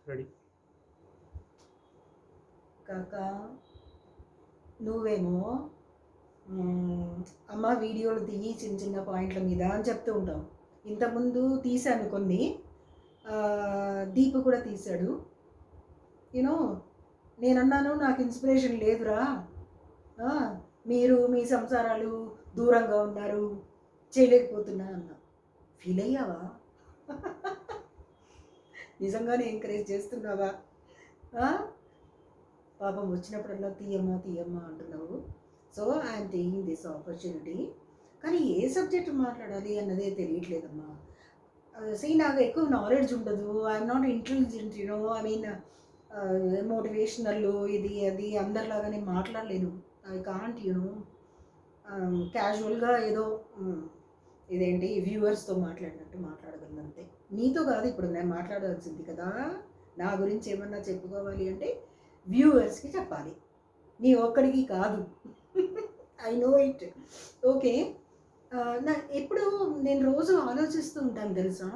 Ready. కాకా నువ్వేమో అమ్మ వీడియోలు తీయి చిన్న చిన్న పాయింట్ల మీద అని చెప్తూ ఉంటావు. ఇంతకుముందు తీశాను కొన్ని, దీపు కూడా తీశాడు. యూనో నేనన్నాను నాకు ఇన్స్పిరేషన్ లేదురా, మీరు మీ సంసారాలు దూరంగా ఉన్నారు, చేయలేకపోతున్నా అన్నా. ఫీల్ అయ్యావా? నిజంగానే ఎంకరేజ్ చేస్తున్నావా? పాపం వచ్చినప్పుడల్లా తీయమ్మా తీయమ్మా అంటున్నావు. So I'm taking this opportunity. కానీ ఏ సబ్జెక్ట్ మాట్లాడాలి అన్నదే తెలియట్లేదమ్మా. నాకు ఎక్కువ నాలెడ్జ్ ఉండదు. I'm not intelligent, I mean motivational ఇది అది అందరిలాగానే మాట్లాడలేను. ఐ కాంట్ క్యాజువల్గా ఏదో ఇదేంటి వ్యూవర్స్తో మాట్లాడినట్టు మాట్లాడగలను అంతే. నీతో కాదు ఇప్పుడు నేను మాట్లాడాల్సింది కదా. నా గురించి ఏమన్నా చెప్పుకోవాలి అంటే వ్యూవర్స్కి చెప్పాలి, నీ ఒక్కడికి కాదు. I know it. ఓకే, ఎప్పుడు నేను రోజు ఆలోచిస్తూ ఉంటాను తెలుసా,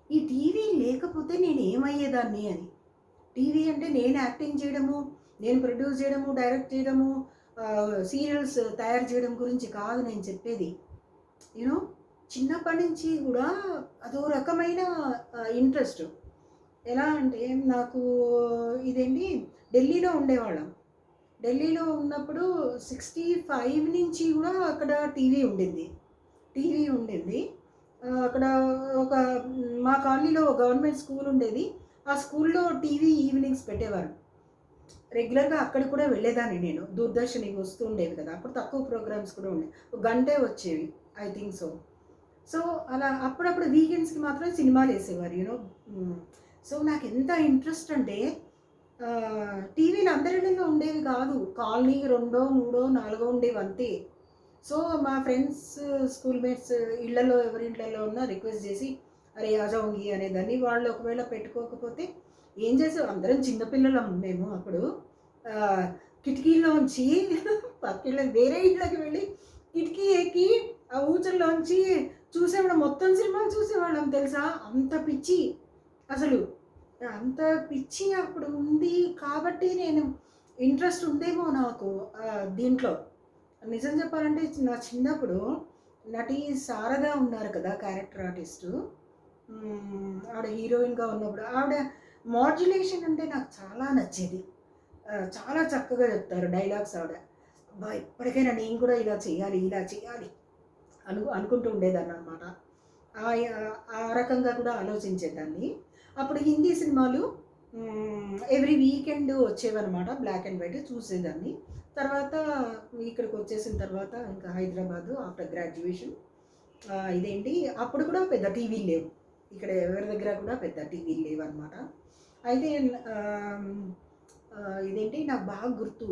ఈ టీవీ లేకపోతే నేను ఏమయ్యేదాన్ని అని. టీవీ అంటే నేను యాక్టింగ్ చేయడము, నేను ప్రొడ్యూస్ చేయడము, డైరెక్ట్ చేయడము, సీరియల్స్ తయారు చేయడం గురించి కాదు నేను చెప్పేది. చిన్నప్పటి నుంచి కూడా అదో రకమైన ఇంట్రెస్ట్. ఎలా అంటే నాకు ఇదేంటి, ఢిల్లీలో ఉండేవాళ్ళం. ఢిల్లీలో ఉన్నప్పుడు 65 నుంచి కూడా అక్కడ టీవీ ఉండింది. అక్కడ ఒక మా కాలనీలో గవర్నమెంట్ స్కూల్ ఉండేది. ఆ స్కూల్లో టీవీ ఈవినింగ్స్ పెట్టేవారు. రెగ్యులర్గా అక్కడికి కూడా వెళ్ళేదాన్ని నేను. దూరదర్శన్ ఇవి వస్తూ ఉండేవి కదా, అప్పుడు తక్కువ ప్రోగ్రామ్స్ కూడా ఉండేవి, ఒక గంటే వచ్చేవి ఐ థింక్ సో. సో అలా అప్పుడప్పుడు వీకెండ్స్కి మాత్రం సినిమాలు వేసేవారు. సో నాకు ఎంత ఇంట్రెస్ట్ అంటే, టీవీలు అందరిలో ఉండేవి కాదు, కాలనీ 2, 3, 4 ఉండేవి అంతే. సో మా ఫ్రెండ్స్ స్కూల్మేట్స్ ఇళ్లలో ఎవరి ఇళ్లలో ఉన్నా రిక్వెస్ట్ చేసి అరే ఆజాంగి అనేదాన్ని. వాళ్ళు ఒకవేళ పెట్టుకోకపోతే ఏం చేసావు, అందరం చిన్నపిల్లలం మేము అప్పుడు. కిటికీలోంచి పక్కిళ్ళ వేరే ఇళ్ళకి వెళ్ళి కిటికీ ఎక్కి ఆ ఊచల్లోంచి చూసేవాళ్ళం, మొత్తం సినిమాలు చూసేవాళ్ళం తెలుసా. అంత పిచ్చి, అసలు అంత పిచ్చి అప్పుడు ఉంది. కాబట్టి నేను ఇంట్రెస్ట్ ఉందేమో నాకు దీంట్లో. నిజం చెప్పాలంటే నా చిన్నప్పుడు నటి శారద ఉన్నారు కదా, క్యారెక్టర్ ఆర్టిస్టు, ఆవిడ హీరోయిన్గా ఉన్నప్పుడు ఆవిడ మాడ్యులేషన్ అంటే నాకు చాలా నచ్చేది. చాలా చక్కగా చెప్తారు డైలాగ్స్ ఆవిడ. అబ్బా ఎప్పటికైనా నేను కూడా ఇలా చేయాలి అనుకుంటూ ఉండేదాన్ని అనమాట. ఆ రకంగా కూడా ఆలోచించేదాన్ని. అప్పుడు హిందీ సినిమాలు ఎవ్రీ వీకెండ్ వచ్చేవన్నమాట, బ్లాక్ అండ్ వైట్ చూసేదాన్ని. తర్వాత ఇక్కడికి వచ్చేసిన తర్వాత ఇంకా హైదరాబాదు ఆఫ్టర్ గ్రాడ్యుయేషన్ ఇదేంటి అప్పుడు కూడా పెద్ద టీవీలు లేవు ఇక్కడ, ఎవరి దగ్గర కూడా పెద్ద టీవీలు లేవు అనమాట. అయితే ఇదేంటి నాకు బాగా గుర్తు,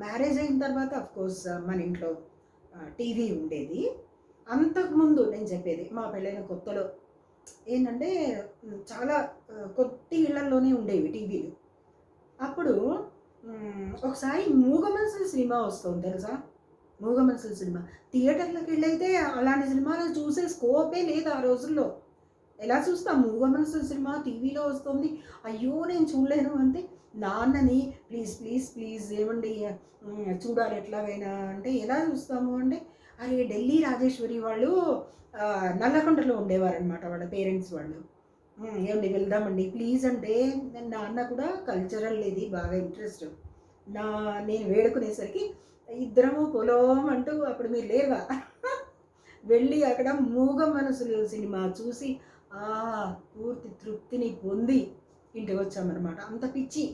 మ్యారేజ్ అయిన తర్వాత అఫ్కోర్స్ మన ఇంట్లో టీవీ ఉండేది. అంతకుముందు నేను చెప్పేది మా పెళ్ళైన కొత్తలో ఏంటంటే చాలా కొద్ది ఇళ్లలోనే ఉండేవి టీవీలు. అప్పుడు ఒకసారి మూగమనసుల సినిమా వస్తుంది తెలుసా. మూగమనసుల సినిమా థియేటర్లకు వెళ్ళైతే అలాంటి సినిమాలు చూసే స్కోపే లేదు ఆ రోజుల్లో. ఎలా చూస్తాం, మూగమనసుల సినిమా టీవీలో వస్తుంది, అయ్యో నేను చూడలేను అంటే నాన్నని ప్లీజ్ ప్లీజ్ ప్లీజ్ ఏమండి చూడాలి ఎట్లాగైనా అంటే, ఎలా చూస్తాము అంటే, అరే ఢిల్లీ రాజేశ్వరి వాళ్ళు నల్లకొండలో ఉండేవారనమాట వాళ్ళ పేరెంట్స్ వాళ్ళు. ఏమండి వెళ్దామండి ప్లీజ్ అంటే, నాన్న కూడా కల్చరల్ ఇది బాగా ఇంట్రెస్ట్. నేను వేడుకునేసరికి ఇద్దరము పొలం అంటూ అప్పుడు మీరు లేవా వెళ్ళి అక్కడ మూగ మనసులు సినిమా చూసి పూర్తి తృప్తిని పొంది ఇంటికి వచ్చామన్నమాట. అంత పిచ్చి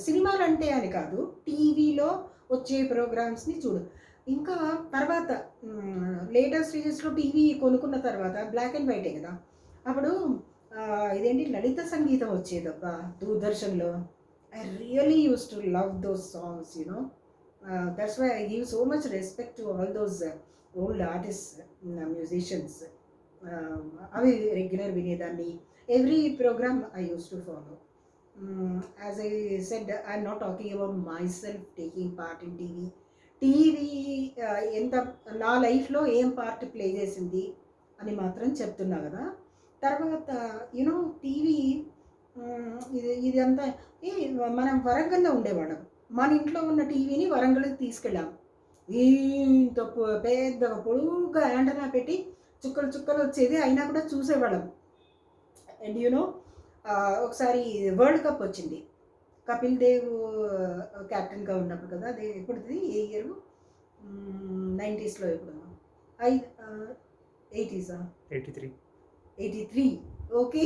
సినిమాలు అంటే అని కాదు, టీవీలో వచ్చే ప్రోగ్రామ్స్ని చూడు. ఇంకా తర్వాత లేటర్ స్టేజెస్లో టీవీ కొనుక్కున్న తర్వాత బ్లాక్ అండ్ వైటే కదా, అప్పుడు ఇదేంటి లలిత సంగీతం వచ్చేదబ్బా దూరదర్శన్లో. I really use to love those songs, that's why I give so much respect to all those old artist musicians. అవి రెగ్యులర్ వినేదాన్ని. Every program I use to follow. As I said, I'm not talking about my self taking part in TV. TV ఎంత నా లైఫ్లో ఏం part play చేసింది అని మాత్రం చెప్తున్నా కదా. తర్వాత టీవీ ఇదంతా ఈ మనం వరంగల్‌లో ఉండేవాళ్ళం. మన ఇంట్లో ఉన్న టీవీని వరంగల్‌కి తీసుకెళ్ళాం. ఇంత పెద్దగా పొడుగ్గా యాంటెన్నా పెట్టి చుక్కలు చుక్కలు వచ్చేది. అయినా కూడా చూసేవాళ్ళం. అండ్ ఒకసారి వరల్డ్ కప్ వచ్చింది. కపిల్ దేవ్ కెప్టెన్‌గా ఉన్నప్పుడు కదా! అది ఎప్పుడుది? ఏ ఇయరు? 90స్‌లో ఎప్పుడో? ఐ 80సా? 83. 83. ఓకే.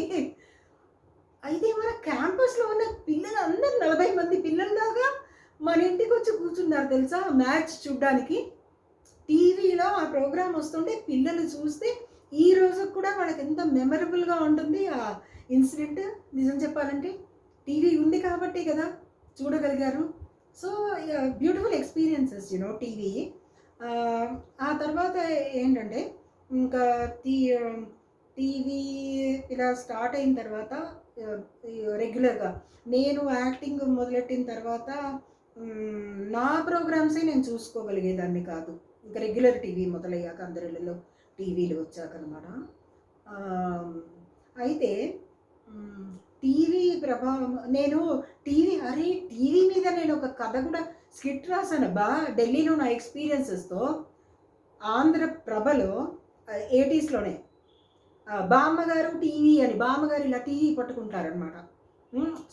అయితే మన క్యాంపస్‌లో ఉన్న పిల్లలందరూ 40 మంది పిల్లల్లాగా మన ఇంటికొచ్చి కూర్చున్నారు తెలుసా? మ్యాచ్ చూడ్డానికి. టీవీలో ఆ ప్రోగ్రామ్ వస్తుంటే పిల్లలు చూస్తే ఈ రోజుకి కూడా వాళ్ళకెంత మెమరబుల్‌గా ఉంటుంది ఆ ఇన్సిడెంట్. నిజం చెప్పాలంటే టీవీ ఉంది కాబట్టే కదా చూడగలిగారు. So, beautiful experiences TV. ఆ తర్వాత ఏంటంటే ఇంకా టీ టీవీ ఇలా స్టార్ట్ అయిన తర్వాత రెగ్యులర్‌గా నేను యాక్టింగ్ మొదలెట్టిన తర్వాత నా ప్రోగ్రామ్సే నేను చూసుకోగలిగేదాన్ని కాదు. ఇంకా రెగ్యులర్ టీవీ మొదలయ్యాక అందరిళ్ళలో టీవీలు వచ్చాకనమాట. అయితే టీవీ ప్రభావం నేను టీవీ మీద నేను ఒక కథ కూడా స్కిట్ రాసానబ్బా! ఢిల్లీలో నా ఎక్స్‌పీరియన్సెస్‌తో. ఆంధ్రప్రభలో 80స్‌లోనే బామ్మగారు టీవీ అని. బామ్మగారు ఇలా టీవీ పట్టుకుంటారనమాట.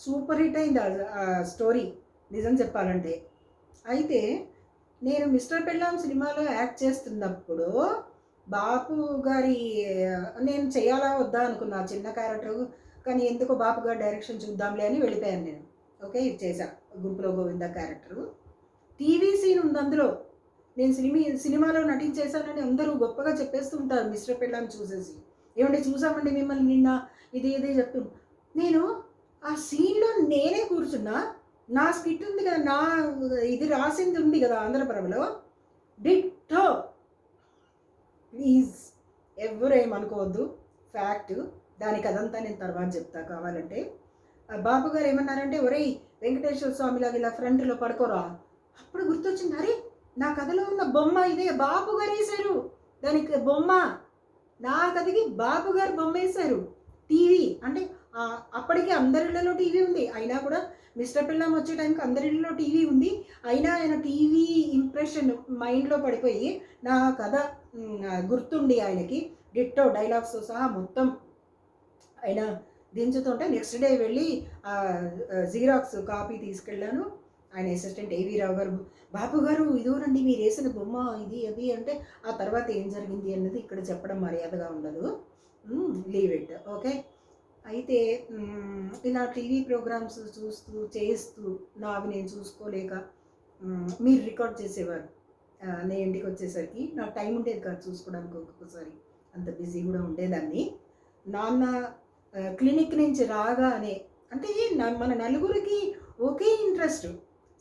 సూపర్ హిట్ అయింది ఆ స్టోరీ నిజం చెప్పాలంటే. అయితే నేను 'మిస్టర్ పెళ్ళాం' సినిమాలో యాక్ట్ చేస్తున్నప్పుడు బాపు గారి నేను చేయాలా వద్దా అనుకున్నా చిన్న క్యారెక్టరు. కానీ ఎందుకో బాపు గారి డైరెక్షన్ చూద్దాంలే అని వెళ్ళిపోయాను నేను. ఓకే. ఇది చేశా 'గుంపులో గోవింద' క్యారెక్టరు. టీవీ సీన్ ఉంది అందులో. నేను సినిమాలో నటించేశానని అందరూ గొప్పగా చెప్పేస్తూ ఉంటారు 'మిస్టర్ పెళ్ళాం' చూసేసి. ఏవండీ చూసామండి మిమ్మల్ని నిన్న ఇది చెప్తూ. నేను ఆ సీన్‌లో నేనే కూర్చున్నా. నా స్కిట్ ఉంది కదా! ఇది రాసింది ఉంది కదా! ఆంధ్రప్రభలో. డిట్టో. ప్లీజ్ ఎవ్వరు ఏమనుకోవద్దు. ఫ్యాక్ట్. దానికి అదంతా నేను తర్వాత చెప్తా కావాలంటే. బాబు గారు ఏమన్నారంటే, "ఒరేయ్ వెంకటేశ్వర స్వామిలాగా ఇలా ఫ్రంట్‌లో పడుకోరా." అప్పుడు గుర్తొచ్చింది. అరే! నా కథలో ఉన్న బొమ్మ ఇదే. బాపు గారు వేశారు దానికి బొమ్మ. నా కథకి బాపు గారు బొమ్మ వేశారు. టీవీ అంటే అప్పటికి అందరిళ్ళలో టీవీ ఉంది. అయినా కూడా 'మిస్టర్ పెళ్ళాం' వచ్చే టైంకి అందరిళ్ళలో టీవీ ఉంది. అయినా ఆయన టీవీ ఇంప్రెషన్ మైండ్‌లో పడిపోయి నా కథ గుర్తుండి ఆయనకి డిట్టో డైలాగ్స్‌తో సహా మొత్తం ఆయన దించుతుంటే నెక్స్ట్ డే వెళ్ళి జిరాక్స్ కాపీ తీసుకెళ్ళాను. ఆయన అసిస్టెంట్ ఏవి రావు గారు, "బాపు గారు ఇదిగోనండి మీరు వేసిన బొమ్మ ఇది అది" అంటే ఆ తర్వాత ఏం జరిగింది అన్నది ఇక్కడ చెప్పడం మర్యాదగా ఉండదు. Leave it. ఓకే. అయితే ఇలా టీవీ ప్రోగ్రామ్స్ చూస్తూ చేస్తూ నావి నేను చూసుకోలేక మీరు రికార్డ్ చేసేవారు. నేను ఇంటికి వచ్చేసరికి నాకు టైం ఉండేది కాదు చూసుకోవడానికి. ఒక్కొక్కసారి అంత బిజీ కూడా ఉండేదాన్ని. నాన్న క్లినిక్ నుంచి రాగానే అంటే మన నలుగురికి ఒకే ఇంట్రెస్ట్.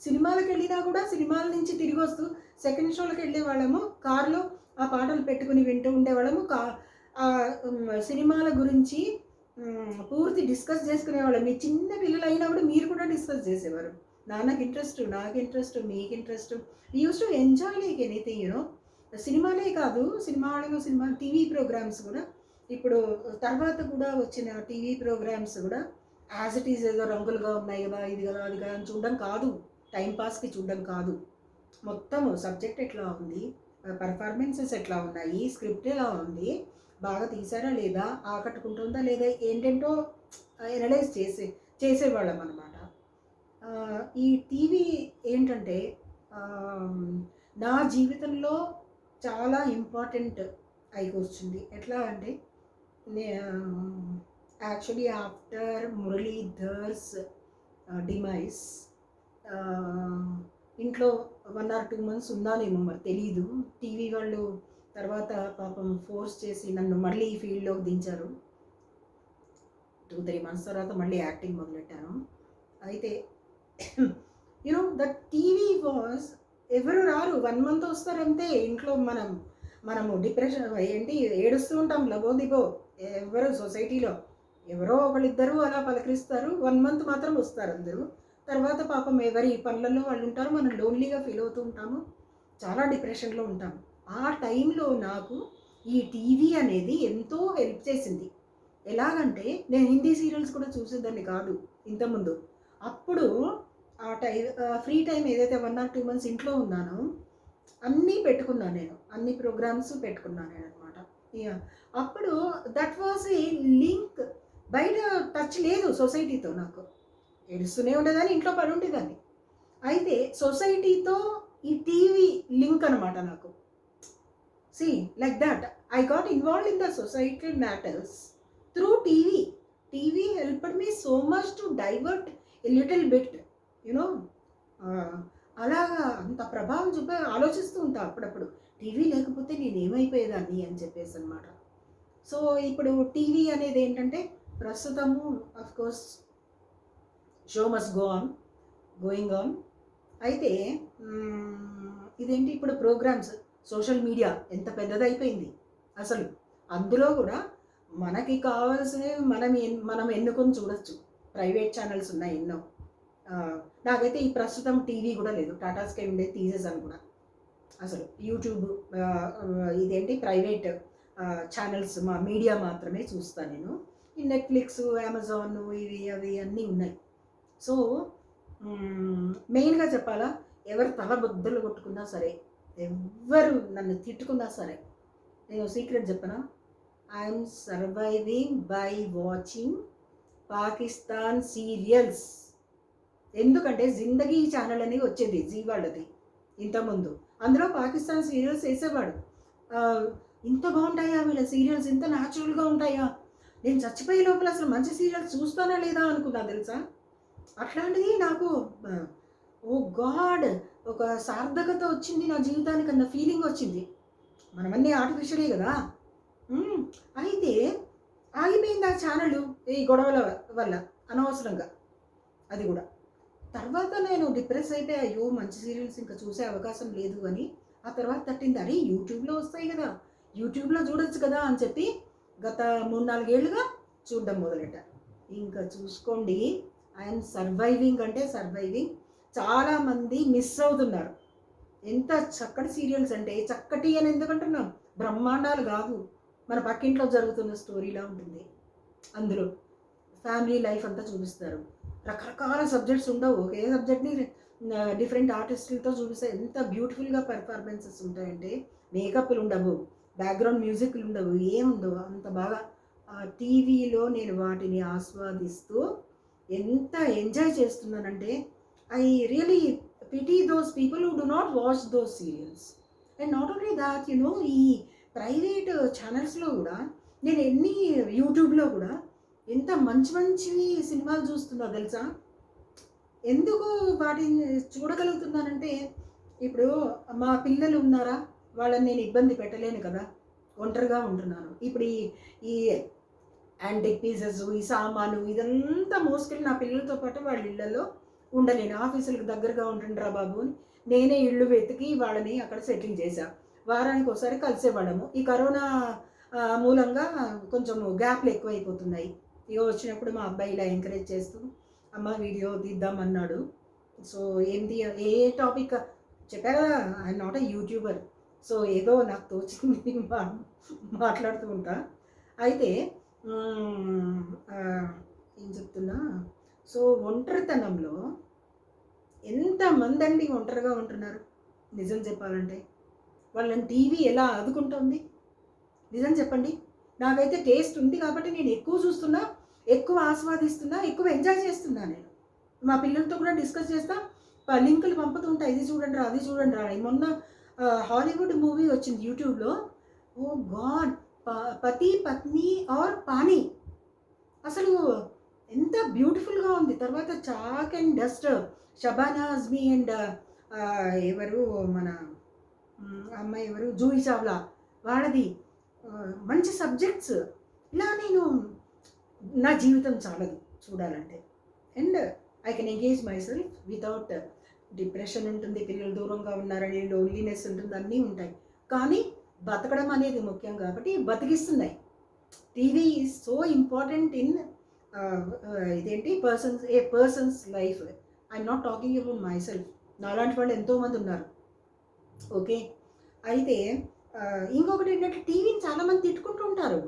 సినిమాలకు వెళ్ళినా కూడా సినిమాల నుంచి తిరిగి వస్తూ సెకండ్ షోలకు వెళ్ళేవాళ్ళము. కారులో ఆ పాటలు పెట్టుకుని వింటూ ఉండేవాళ్ళము. సినిమాల గురించి పూర్తి డిస్కస్ చేసుకునేవాళ్ళం. మీ చిన్న పిల్లలైనా కూడా మీరు కూడా డిస్కస్ చేసేవారు. నాన్నకి ఇంట్రెస్ట్, నాకు ఇంట్రెస్ట్, మీకు interest. We use to enjoy like anything సినిమాలే కాదు, సినిమా టీవీ ప్రోగ్రామ్స్ కూడా ఇప్పుడు తర్వాత కూడా వచ్చిన టీవీ ప్రోగ్రామ్స్ కూడా యాజ్ ఇట్ ఈజ్ ఏదో రంగులుగా ఉన్నాయి కదా, ఇది కదా, అది కదా అని చూడడం కాదు. టైం పాస్కి చూడడం కాదు. మొత్తము సబ్జెక్ట్ ఎట్లా ఉంది, పర్ఫార్మెన్సెస్ ఎట్లా ఉన్నాయి, స్క్రిప్ట్ ఎలా ఉంది, బాగా తీసారా లేదా, ఆకట్టుకుంటుందా లేదా, ఏంటంటో ఎనలైజ్ చేసేవాళ్ళం అనమాట. ఈ టీవీ ఏంటంటే నా జీవితంలో చాలా ఇంపార్టెంట్ అయి కూర్చుంది. ఎట్లా అంటే యాక్చువల్లీ ఆఫ్టర్ మురళీధర్స్ డిమైస్ ఇంట్లో 1 or 2 months ఉన్నానేమో మరి తెలీదు. టీవీ వాళ్ళు తర్వాత పాపం ఫోర్స్ చేసి నన్ను మళ్ళీ ఈ ఫీల్డ్లోకి దించారు. 2-3 months తర్వాత మళ్ళీ యాక్టింగ్ మొదలెట్టాను. అయితే దట్ టీవీ వాజ్ ఎవరు రారు. 1 month వస్తారంతే. ఇంట్లో మనము డిప్రెషన్ ఏంటి ఏడుస్తూ ఉంటాం లబోదిబో. ఎవరు సొసైటీలో ఎవరో ఒకళ్ళిద్దరు అలా పలకరిస్తారు. 1 month మాత్రం వస్తారు అందరూ. తర్వాత పాపం ఎవరి పనులలో వాళ్ళు ఉంటారు. మనం లోన్లీగా ఫీల్ అవుతూ ఉంటాము. చాలా డిప్రెషన్లో ఉంటాము. ఆ టైంలో నాకు ఈ టీవీ అనేది ఎంతో హెల్ప్ చేసింది. ఎలాగంటే నేను హిందీ సీరియల్స్ కూడా చూసేదాన్ని కాదు ఇంతకుముందు. అప్పుడు ఫ్రీ టైమ్ ఏదైతే 1 ఆర్ 2 మంత్స్ ఇంట్లో ఉన్నానో అన్నీ పెట్టుకున్నాను నేను. అన్ని ప్రోగ్రామ్స్ పెట్టుకున్నాను నేననమాట. యాహ్! అప్పుడు దట్ వాస్ ఏ లింక్. బయట టచ్ లేదు సొసైటీతో నాకు. ఏడుస్తూనే ఉండేదాన్ని, ఇంట్లో పడుండేదాన్ని. అయితే సొసైటీతో ఈ టీవీ లింక్ అనమాట నాకు. See like that I got involved in the societal matters through TV. TV helped me so much to divert a little bit you know. అలాగా అంత ప్రభావం ఆలోచిస్తూ ఉంటా అప్పుడప్పుడు. టీవీ లేకపోతే నేనేమైపోయేదాన్ని అని చెప్పేసి అనమాట. సో ఇప్పుడు టీవీ అనేది ఏంటంటే ప్రస్తుతము of course show must going on. అయితే ఇదేంటి ఇప్పుడు ప్రోగ్రామ్స్, సోషల్ మీడియా ఎంత పెద్దదైపోయింది అసలు. అందులో కూడా మనకి కావాల్సినవి మనం ఎన్నుకొని చూడొచ్చు. ప్రైవేట్ ఛానల్స్ ఉన్నాయి ఎన్నో. నాకైతే ఈ ప్రస్తుతం టీవీ కూడా లేదు, టాటా స్కై ఉండేది తీసేసాను కూడా. అసలు యూట్యూబ్ ఇదేంటి ప్రైవేట్ ఛానల్స్ మీడియా మాత్రమే చూస్తాను నేను. ఈ నెట్ఫ్లిక్స్, అమెజాన్ ఇవి అవి అన్నీ ఉన్నాయి. సో మెయిన్గా చెప్పాలా, ఎవరు తల బొద్దలు కొట్టుకున్నా సరే, ఎవ్వరు నన్ను తిట్టుకున్నా సరే, నేను సీక్రెట్ చెప్పనా, I'm surviving by watching Pakistan serials. ఎందుకంటే జిందగీ ఛానల్ అనేది వచ్చేది జీ వాళ్ళది ఇంతకుముందు. అందులో పాకిస్తాన్ సీరియల్స్ వేసేవాడు. ఇంత బాగుంటాయా వీళ్ళ సీరియల్స్, ఇంత న్యాచురల్గా ఉంటాయా, నేను చచ్చిపోయే లోపల అసలు మంచి సీరియల్స్ చూస్తానా లేదా అనుకున్నా తెలుసా. అట్లాంటిది నాకు ఓ గాడ్ ఒక సార్థకత వచ్చింది నా జీవితానికి అన్న ఫీలింగ్ వచ్చింది. మనమన్నీ ఆర్టిఫిషియలే కదా. అయితే ఆగిపోయింది ఆ ఛానల్ ఈ గొడవల వల్ల అనవసరంగా. అది కూడా తర్వాత నేను డిప్రెస్ అయిపోయి, అయ్యో మంచి సీరియల్స్ ఇంకా చూసే అవకాశం లేదు అని. ఆ తర్వాత తట్టింది, అరే యూట్యూబ్లో వస్తాయి కదా, యూట్యూబ్లో చూడొచ్చు కదా అని చెప్పి గత 3-4 ఏళ్ళుగా చూడడం మొదలెట్టాను. ఇంకా చూసుకోండి, ఐఎమ్ సర్వైవింగ్ అంటే సర్వైవింగ్. చాలామంది మిస్ అవుతున్నారు. ఎంత చక్కటి సీరియల్స్ అంటే, చక్కటి అని ఎందుకంటున్నాం, బ్రహ్మాండాలు కాదు, మన పక్కింట్లో జరుగుతున్న స్టోరీలా ఉంటుంది. అందులో ఫ్యామిలీ లైఫ్ అంతా చూపిస్తారు. రకరకాల సబ్జెక్ట్స్ ఉండవు, ఒకే సబ్జెక్ట్ని డిఫరెంట్ ఆర్టిస్టులతో చూపిస్తే ఎంత బ్యూటిఫుల్గా పెర్ఫార్మెన్సెస్ ఉంటాయంటే, మేకప్లు ఉండవు, బ్యాక్గ్రౌండ్ మ్యూజిక్లు ఉండవు, ఏముండవు, అంత బాగా టీవీలో నేను వాటిని ఆస్వాదిస్తూ ఎంత ఎంజాయ్ చేస్తున్నానంటే, I really pity those people who do not watch those serials. And not only that ఈ ప్రైవేట్ ఛానల్స్లో కూడా నేను యూట్యూబ్లో కూడా ఎంత మంచి మంచివి సినిమాలు చూస్తున్నా తెలుసా. ఎందుకు వాటిని చూడగలుగుతున్నానంటే, ఇప్పుడు మా పిల్లలు ఉన్నారా, వాళ్ళని నేను ఇబ్బంది పెట్టలేను కదా, ఒంటరిగా ఉంటున్నాను. ఇప్పుడు ఈ యాంటిక్ పీసెస్, ఈ సామాను ఇదంతా మోసుకెళ్ళి నా పిల్లలతో పాటు వాళ్ళ ఇళ్లలో ఉండలేను. ఆఫీసులకు దగ్గరగా ఉంటుండ్రా బాబు అని నేనే ఇళ్ళు వెతికి వాళ్ళని అక్కడ సెటిల్ చేశా. వారానికి ఒకసారి కలిసేవాళ్ళము. ఈ కరోనా మూలంగా కొంచెం గ్యాప్లు ఎక్కువైపోతున్నాయి. ఇక వచ్చినప్పుడు మా అబ్బాయి ఇలా ఎంకరేజ్ చేస్తూ, అమ్మ వీడియో తీద్దామన్నాడు. సో ఏంటి ఏ టాపిక్ చెప్పా కదా, I'm not a YouTuber. So ఏదో నాకు తోచింది మాట్లాడుతూ ఉంటా. అయితే ఏం చెప్తున్నా, సో ఒంటరితనంలో ఎంతమంది అండి ఒంటరిగా ఉంటున్నారు నిజం చెప్పాలంటే. వాళ్ళని టీవీ ఎలా ఆదుకుంటుంది నిజం చెప్పండి. నాకైతే టేస్ట్ ఉంది కాబట్టి నేను ఎక్కువ చూస్తున్నా, ఎక్కువ ఆస్వాదిస్తున్నా, ఎక్కువ ఎంజాయ్ చేస్తున్నా. నేను మా పిల్లలతో కూడా డిస్కస్ చేస్తా, లింకులు పంపుతూ ఉంటా, ఇది చూడండి రా, అది చూడండి రా. మొన్న హాలీవుడ్ మూవీ వచ్చింది యూట్యూబ్లో, ఓ గాడ్, పతి పత్ని ఆర్ పానీ. అసలు ఎంత బ్యూటిఫుల్గా ఉంది. తర్వాత chalk and dust, Shabana Azmi and ఎవరు మన అమ్మాయి ఎవరు, జూహీ చావ్లా, వాళ్ళది మంచి సబ్జెక్ట్స్. ఇలా నేను నా జీవితం చాలదు చూడాలంటే. And I can engage my self without depression ఉంటుంది, పిల్లలు దూరంగా ఉన్నారని లోన్లీనెస్ ఉంటుంది, అన్నీ ఉంటాయి. కానీ బతకడం అనేది ముఖ్యం కాబట్టి బతికిస్తున్నాయి. TV is so important in ఇదేంటి persons life. I'm not talking about my self. నాలాంటి వాళ్ళు ఎంతోమంది ఉన్నారు. ఓకే. అయితే ఇంకొకటి ఏంటంటే, టీవీని చాలామంది తిట్టుకుంటూ ఉంటారు.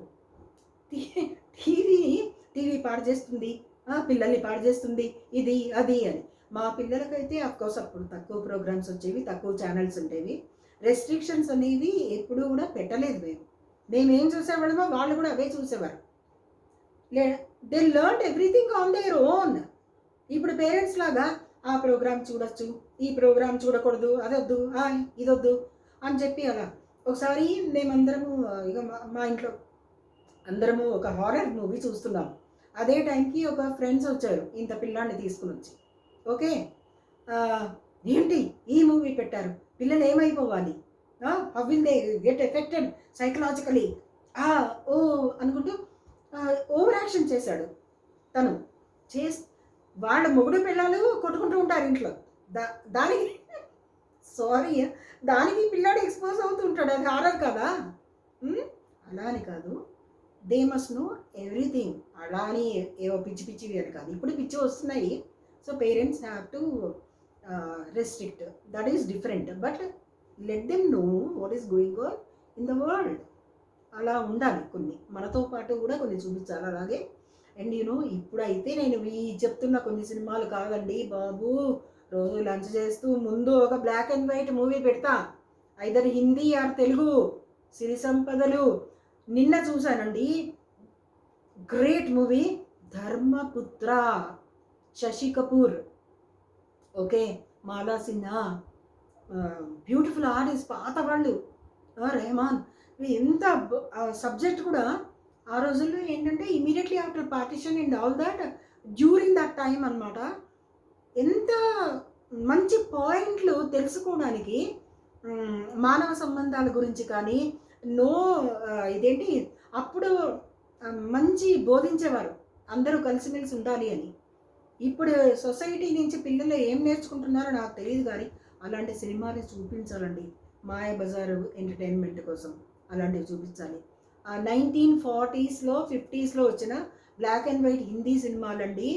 టీవీ పాడు చేస్తుంది, పిల్లల్ని పాడు చేస్తుంది, ఇది అది అని. మా పిల్లలకైతే అఫ్కోర్స్ అప్పుడు తక్కువ ప్రోగ్రామ్స్ వచ్చేవి, తక్కువ ఛానల్స్ ఉండేవి. రెస్ట్రిక్షన్స్ అనేవి ఎప్పుడూ కూడా పెట్టలేదు మేము. మేమేం చూసేవాళ్ళమో వాళ్ళు కూడా అవే చూసేవారు. లే they learned everything on their own. ఇప్పుడు పేరెంట్స్ లాగా ఆ ప్రోగ్రామ్ చూడొచ్చు, ఈ ప్రోగ్రామ్ చూడకూడదు, అదొద్దు, ఇదొద్దు అని చెప్పి అలా. ఒకసారి మేమందరము ఇక మా ఇంట్లో అందరము ఒక హారర్ మూవీ చూస్తున్నాం. అదే టైంకి ఒక ఫ్రెండ్స్ వచ్చారు ఇంత పిల్లాన్ని తీసుకుని వచ్చి. ఓకే, ఏంటి ఈ మూవీ పెట్టారు, పిల్లలు ఏమైపోవాలి, how will they get affected psychologically, ఓ అనుకుంటూ ఓవర్ యాక్షన్ చేశాడు తను. వాళ్ళ మొగుడు పిల్లలు కొట్టుకుంటూ ఉంటారు ఇంట్లో. దానికి సారీ, దానికి పిల్లాడు ఎక్స్పోజ్ అవుతూ ఉంటాడు. అది హారర్ కదా. అలా అని కాదు, దే మస్ట్ నో ఎవ్రీథింగ్. అలా అని ఏవో పిచ్చి పిచ్చివి అని కాదు. ఇప్పుడు పిచ్చి వస్తున్నాయి, so parents have to restrict. That is different. But let them know what is going on in the world. అలా ఉండాలి. కొన్ని మనతో పాటు కూడా కొన్ని చూపించాలి అలాగే. అండ్ ఇప్పుడైతే నేను చెప్తున్న కొన్ని సినిమాలు కాదండి బాబు. రోజు లంచ్ చేస్తూ ముందు ఒక బ్లాక్ అండ్ వైట్ మూవీ పెడతా, ఐదర్ హిందీ ఆర్ తెలుగు. సిరి సంపదలు నిన్న చూశానండి, great movie, Dharmaputra, Shashi Kapoor, okay, Mala Sinha, beautiful artist, పాత వాళ్ళు, రెహమాన్. ఎంత సబ్జెక్ట్ కూడా ఆ రోజుల్లో ఏంటంటే immediately after partition and all that, during that time అనమాట. ఎంత మంచి పాయింట్లు తెలుసుకోవడానికి, మానవ సంబంధాల గురించి కానీ, ఇదేంటి అప్పుడు మంచి బోధించేవారు, అందరూ కలిసిమెలిసి ఉండాలి అని. ఇప్పుడు సొసైటీ నుంచి పిల్లలు ఏం నేర్చుకుంటున్నారో నాకు తెలియదు, కానీ అలాంటి సినిమాలు చూపించాలండి. మాయాబజార్ ఎంటర్టైన్మెంట్ కోసం అలాంటివి చూపించాలి. 1940s, 50s వచ్చిన బ్లాక్ అండ్ వైట్ హిందీ సినిమాలండి,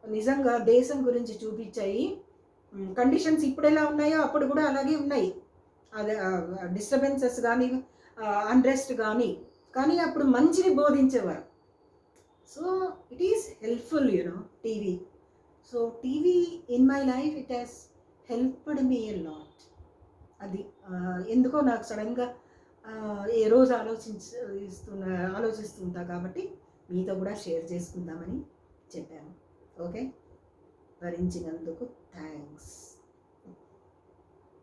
నిజంగా దేశం గురించి చూపించాయి. కండిషన్స్ ఇప్పుడు ఎలా ఉన్నాయో అప్పుడు కూడా అలాగే ఉన్నాయి. అదే డిస్టర్బెన్సెస్ కానీ, అన్రెస్ట్ కానీ అప్పుడు మంచిని బోధించేవారు. So it is helpful TV. So TV in my life it has helped me a lot. అది ఎందుకో నాకు సడన్గా ఏ రోజు ఆలోచిస్తుంటా కాబట్టి మీతో కూడా షేర్ చేసుకుందామని చెప్పాను. ఓకే, భరించినందుకు థ్యాంక్స్.